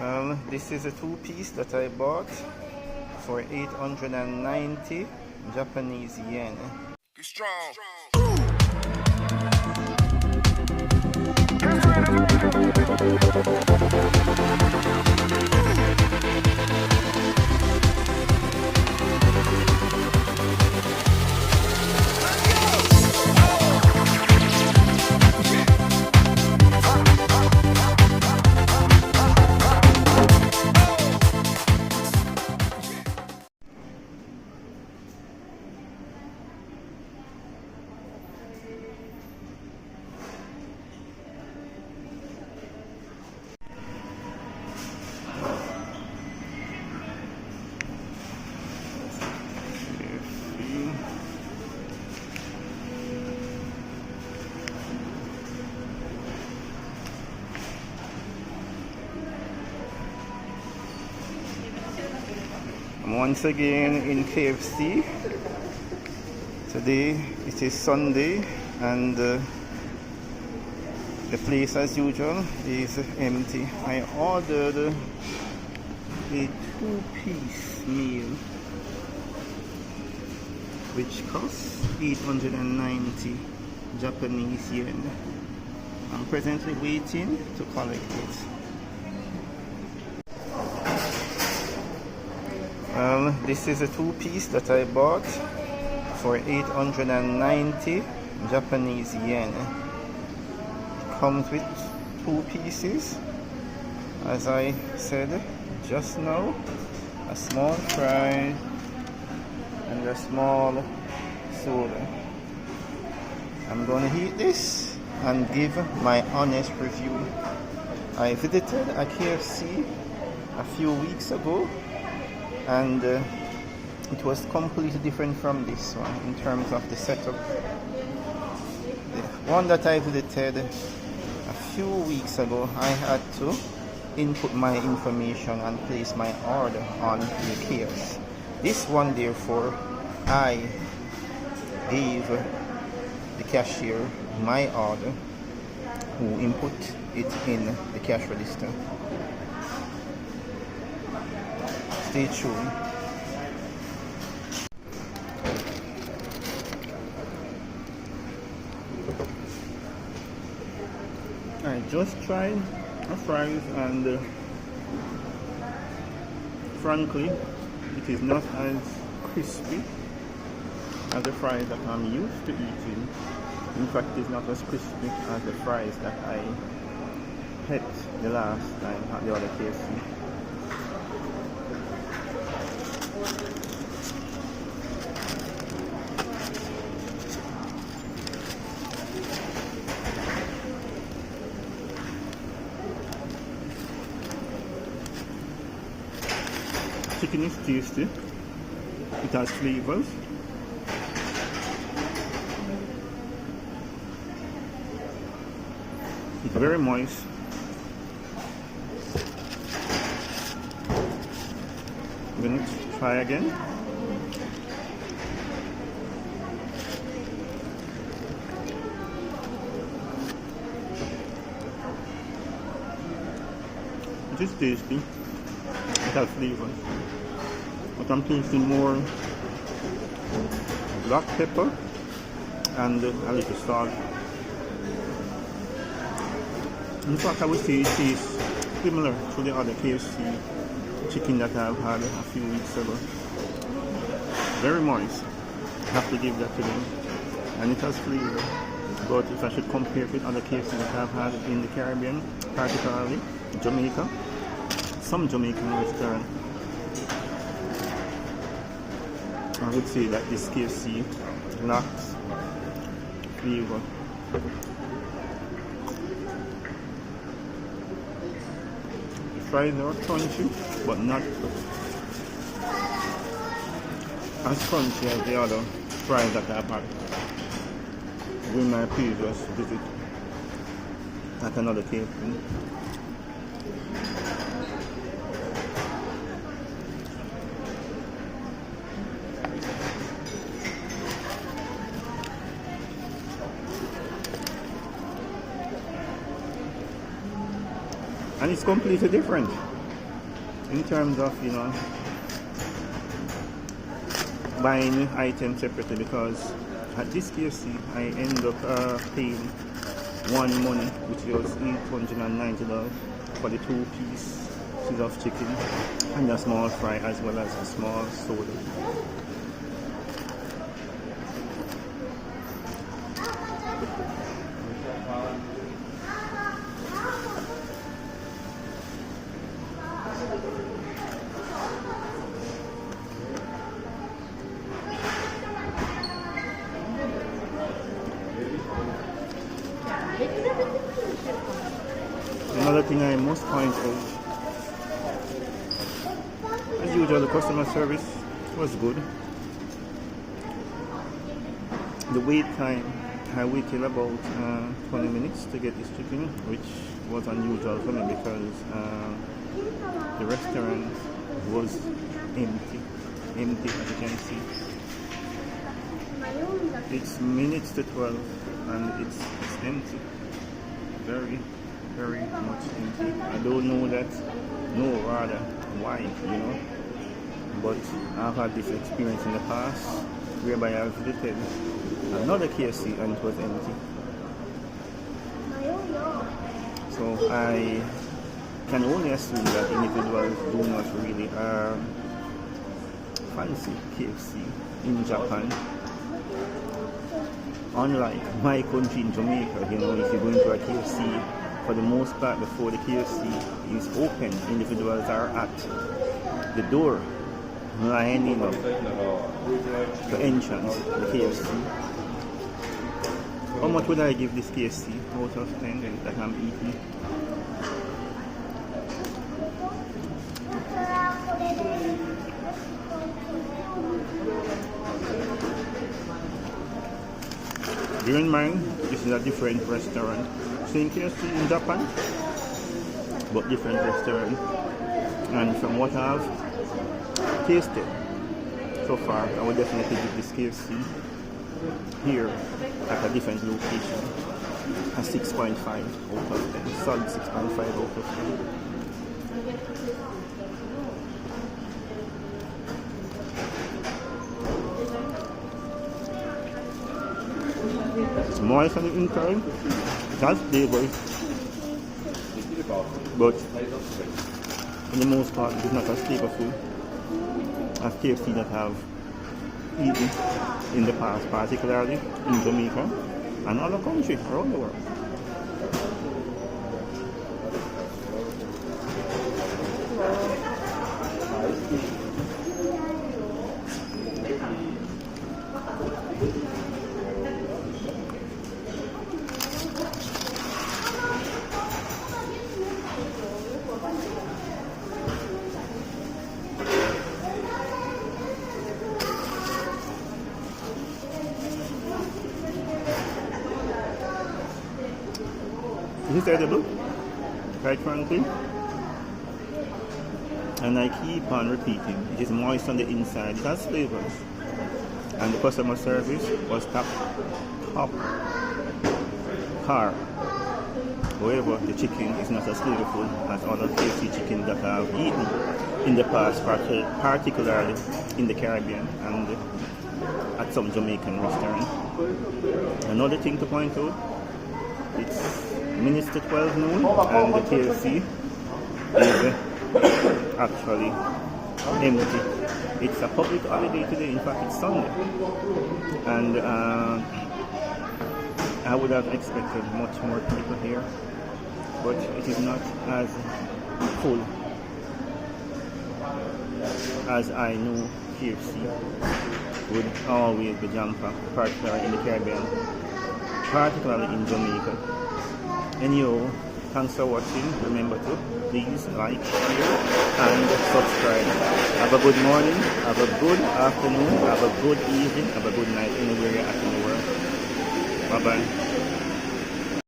This is a two-piece that I bought for 890 Japanese yen. Be strong. I'm once again in KFC. Today it is Sunday and the place as usual is empty. I ordered a two-piece meal which costs 890 Japanese yen. I'm presently waiting to collect it. This is a two-piece that I bought for 890 Japanese yen. It comes with two pieces, as I said just now, a small fry and a small soda. I'm going to eat this and give my honest review. I visited a KFC a few weeks ago and it was completely different from this one in terms of the setup. The one that I visited a few weeks ago, I had to input my information and place my order on the kiosk. This one, therefore, I gave the cashier my order, who input it in the cash register. Stay tuned. I just tried the fries and frankly it is not as crispy as the fries that I'm used to eating. In fact, it's not as crispy as the fries that I had the last time at the other KFC. Chicken is tasty, it has flavors. It's very moist. I'm going to try again. It is tasty, it has flavors. But I'm tasting more black pepper and a little salt. In fact, I would say it tastes similar to the other KFC chicken that I've had a few weeks ago. Very moist, I have to give that to them. And it has flavor. But if I should compare it with other KFC that I've had in the Caribbean, particularly Jamaica, some Jamaican restaurant, I would say that this KFC lacks flavor. The fries are crunchy, but not as crunchy as the other fries that I've had during my previous visit at another KFC. And it's completely different. in terms of, you know, buying items separately, because at this KFC I end up paying one money, which was $890 for the 2 pieces of chicken and a small fry as well as a small soda. Another thing I must point out, as usual, the customer service was good. The wait time, I waited about 20 minutes to get this chicken, which was unusual for me because the restaurant was empty as you can see. It's minutes to 12 and it's empty. Very much empty. I don't know that, no, rather why, you know, but I've had this experience in the past whereby I've visited another KFC and it was empty. So I can only assume that individuals do not really fancy KFC in Japan. Unlike my country in Jamaica, you know, if you go into a KFC, for the most part, before the KFC is open, individuals are at the door lining up the entrance to the KFC. How much would I give this KFC out of 10 that I'm eating? Bear in mind, this is a different restaurant. Same KFC in Japan, but different restaurant. And from what I've tasted so far, I would definitely give this KFC here at a different location a 6.5 out of 10. Solid 6.5 out of 10. It's moist on the inside, it has flavors, but for the most part it's not as flavorful as KFC that have eaten in the past, particularly in Jamaica and other countries around the world. It is edible, quite frankly, and I keep on repeating, it is moist on the inside, it has flavors, and the customer service was top car. However, the chicken is not as flavorful as other KFC chicken that I've eaten in the past, particularly in the Caribbean and at some Jamaican restaurants. Another thing to point out, it's minutes to 12 noon and the KFC is actually empty. It's a public holiday today, in fact it's Sunday, and I would have expected much more people here, but it is not as full as I know KFC would always be jam-packed, particularly in the Caribbean, particularly in Jamaica. Anyhow, thanks for watching. Remember to please like, share and subscribe. Have a good morning, have a good afternoon, have a good evening, have a good night anywhere you're at in the world. Bye bye.